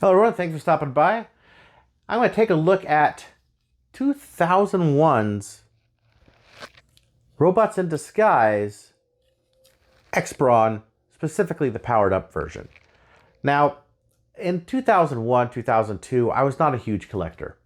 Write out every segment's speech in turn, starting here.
Hello everyone, thanks for stopping by. I'm going to take a look at 2001's Robots in Disguise X-brawn, specifically the powered up version. Now, in 2001, 2002, I was not a huge collector.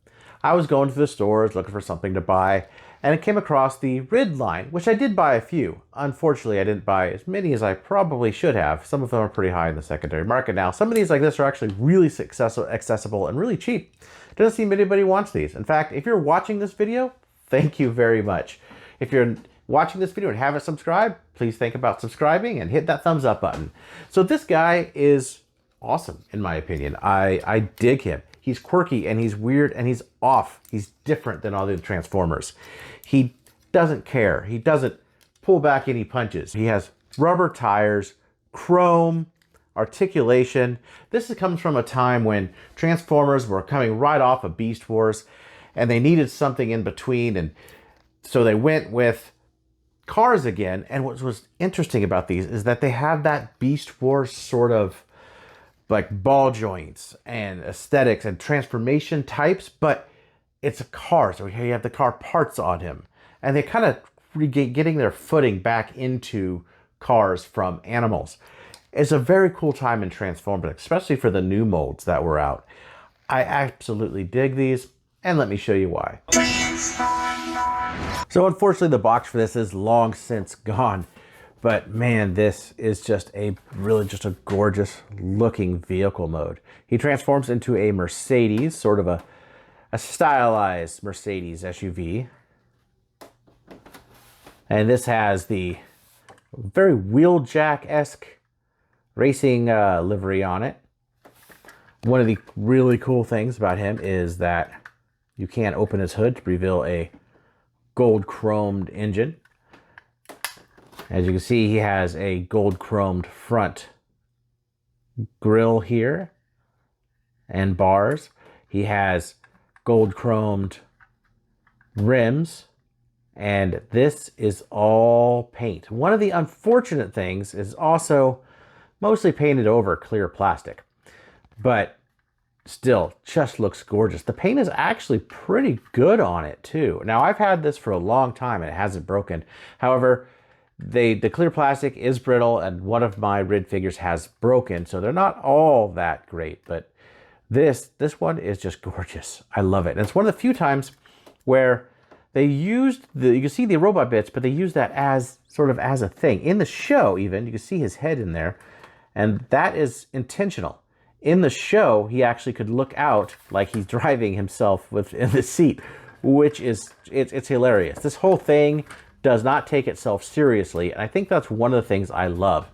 I was going to the stores looking for something to buy, and I came across the Rid line, which I did buy a few. Unfortunately, I didn't buy as many as I probably should have. Some of them are pretty high in the secondary market now. Some of these like this are actually really accessible and really cheap. Doesn't seem anybody wants these. In fact, if you're watching this video, thank you very much. If you're watching this video and haven't subscribed, please think about subscribing and hit that thumbs up button. So this guy is awesome, in my opinion. I dig him. He's quirky and he's weird and he's off. He's different than all the Transformers. He doesn't care. He doesn't pull back any punches. He has rubber tires, chrome, articulation. This comes from a time when Transformers were coming right off of Beast Wars and they needed something in between, and so they went with cars again. And what was interesting about these is that they have that Beast Wars sort of like ball joints and aesthetics and transformation types, but it's a car, so you have the car parts on him, and they kind of getting their footing back into cars from animals. It's a very cool time in Transformers, especially for the new molds that were out. I absolutely dig these, and let me show you why. So unfortunately, the box for this is long since gone. But man, this is just a gorgeous looking vehicle mode. He transforms into a Mercedes, sort of a stylized Mercedes SUV. And this has the very Wheeljack-esque racing livery on it. One of the really cool things about him is that you can open his hood to reveal a gold chromed engine. As you can see, he has a gold chromed front grille here and bars. He has gold chromed rims, and this is all paint. One of the unfortunate things is also mostly painted over clear plastic, but still just looks gorgeous. The paint is actually pretty good on it too. Now, I've had this for a long time and it hasn't broken. However, the clear plastic is brittle, and one of my Rid figures has broken, so they're not all that great, but this one is just gorgeous. I love it. And it's one of the few times where they used you can see the robot bits, but they use that as sort of as a thing. In the show even, you can see his head in there, and that is intentional. In the show, he actually could look out like he's driving himself in the seat, which is, it's hilarious. This whole thing does not take itself seriously, and I think that's one of the things I love.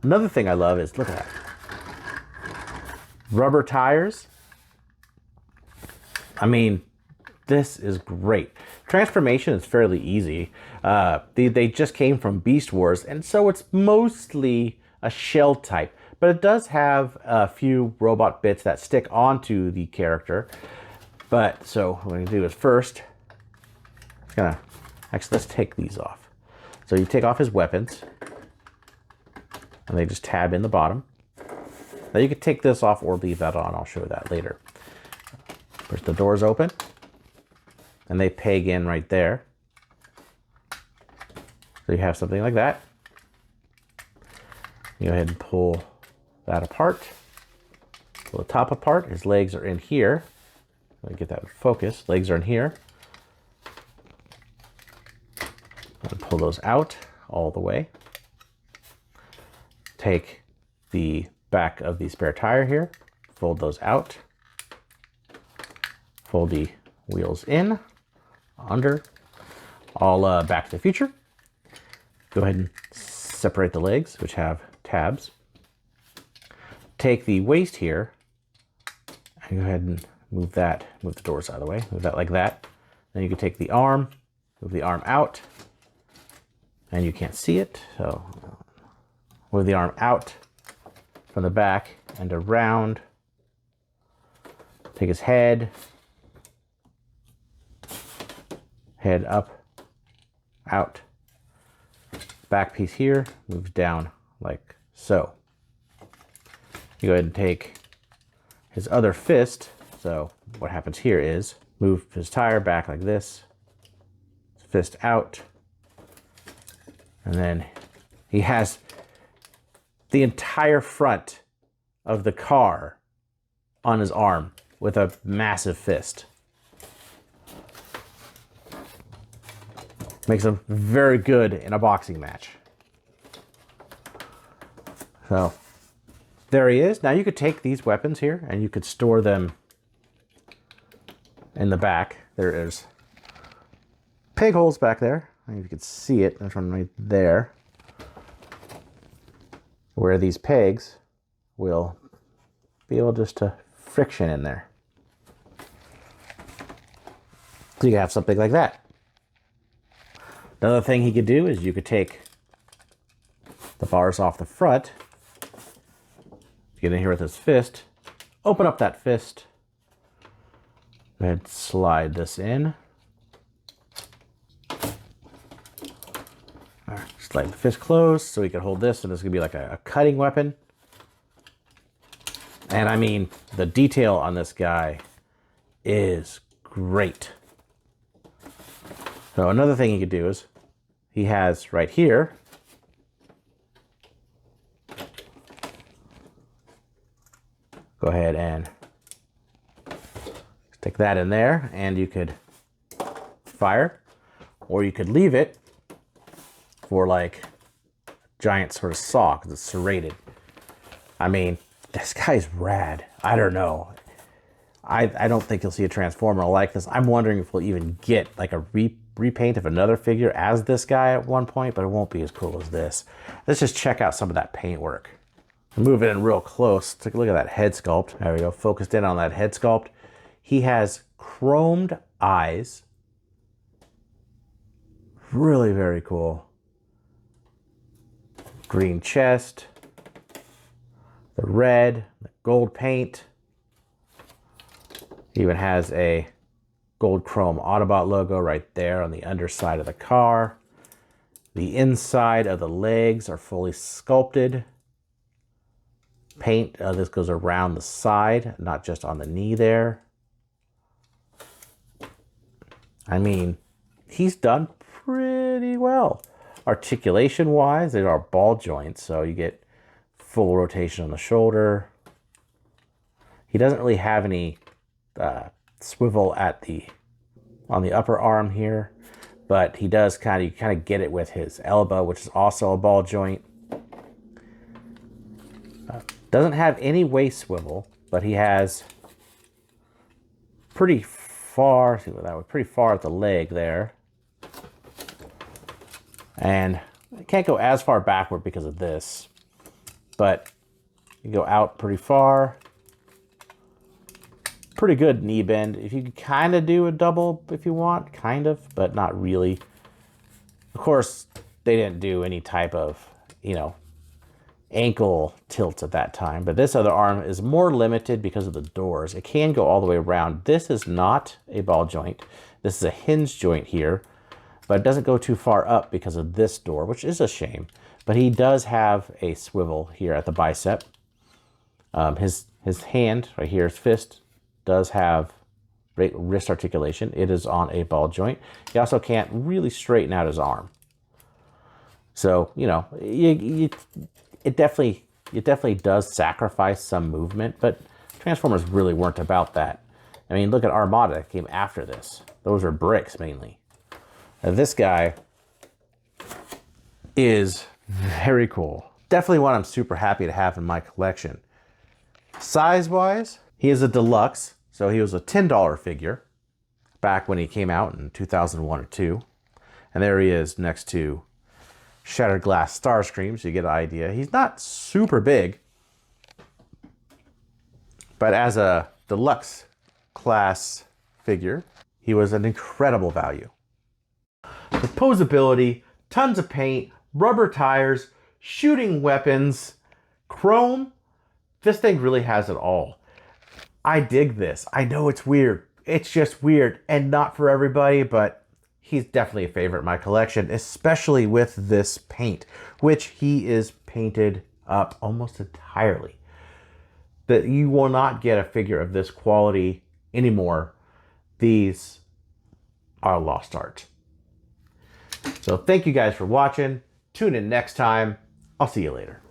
Another thing I love is, look at that. Rubber tires. I mean, this is great. Transformation is fairly easy. They just came from Beast Wars, and so it's mostly a shell type, but it does have a few robot bits that stick onto the character. But so what I'm going to do is first, actually, let's take these off. So you take off his weapons, and they just tab in the bottom. Now you can take this off or leave that on. I'll show you that later. First, the doors open, and they peg in right there. So you have something like that. You go ahead and pull that apart. Pull the top apart. His legs are in here. Let me get that in focus. Legs are in here. And pull those out all the way. Take the back of the spare tire here, fold those out, fold the wheels in, under, all Back to the Future. Go ahead and separate the legs, which have tabs. Take the waist here, and go ahead and move the doors out of the way, move that like that. Then you can take the arm, move the arm out, and you can't see it, so move the arm out from the back and around. Take his head up, out. Back piece here moves down like so. You go ahead and take his other fist. So what happens here is move his tire back like this, fist out, and then he has the entire front of the car on his arm with a massive fist. Makes him very good in a boxing match. So there he is. Now you could take these weapons here and you could store them in the back. There is peg holes back there. I don't know if you can see it. There's one right there, where these pegs will be able just to friction in there. So you can have something like that. Another thing he could do is you could take the bars off the front, get in here with his fist, open up that fist, go ahead and slide this in. All right, slide the fist closed so he can hold this, and this is gonna be like a cutting weapon. And I mean, the detail on this guy is great. So another thing he could do is he has right here go ahead and stick that in there, and you could fire, or you could leave it for like a giant sort of saw because it's serrated. I mean, this guy's rad. I don't know. I don't think you'll see a Transformer like this. I'm wondering if we'll even get like a repaint of another figure as this guy at one point, but it won't be as cool as this. Let's just check out some of that paint work. Move it in real close. Take a look at that head sculpt. There we go. Focused in on that head sculpt. He has chromed eyes. Really very cool. Green chest. The red, the gold paint. He even has a gold chrome Autobot logo right there on the underside of the car. The inside of the legs are fully sculpted. Paint, this goes around the side, not just on the knee there. I mean, he's done pretty well. Articulation wise, there are ball joints, so you get full rotation on the shoulder. He doesn't really have any swivel on the upper arm here, but he does kind of get it with his elbow, which is also a ball joint. Doesn't have any waist swivel, but he has pretty far, see what that was, pretty far at the leg there. And it can't go as far backward because of this, but you go out pretty far. Pretty good knee bend. If you could kind of do a double if you want, kind of, but not really. Of course, they didn't do any type of, ankle tilts at that time, but this other arm is more limited because of the doors. It can go all the way around. This is not a ball joint. This is a hinge joint here, but it doesn't go too far up because of this door, which is a shame. But he does have a swivel here at the bicep. His hand right here, his fist, does have wrist articulation. It is on a ball joint. He also can't really straighten out his arm. So, it definitely does sacrifice some movement, but Transformers really weren't about that. I mean, look at Armada that came after this. Those are bricks mainly. Now, this guy is very cool. Definitely one I'm super happy to have in my collection. Size-wise, he is a deluxe, so he was a $10 figure back when he came out in 2001 or 2. And there he is next to Shattered Glass Starscream, so you get an idea. He's not super big, but as a deluxe class figure, he was an incredible value. The posability, tons of paint, rubber tires, shooting weapons, chrome. This thing really has it all. I dig this. I know it's weird. It's just weird and not for everybody, but he's definitely a favorite in my collection, especially with this paint, which he is painted up almost entirely. that you will not get a figure of this quality anymore. These are lost art. So thank you guys for watching. Tune in next time. I'll see you later.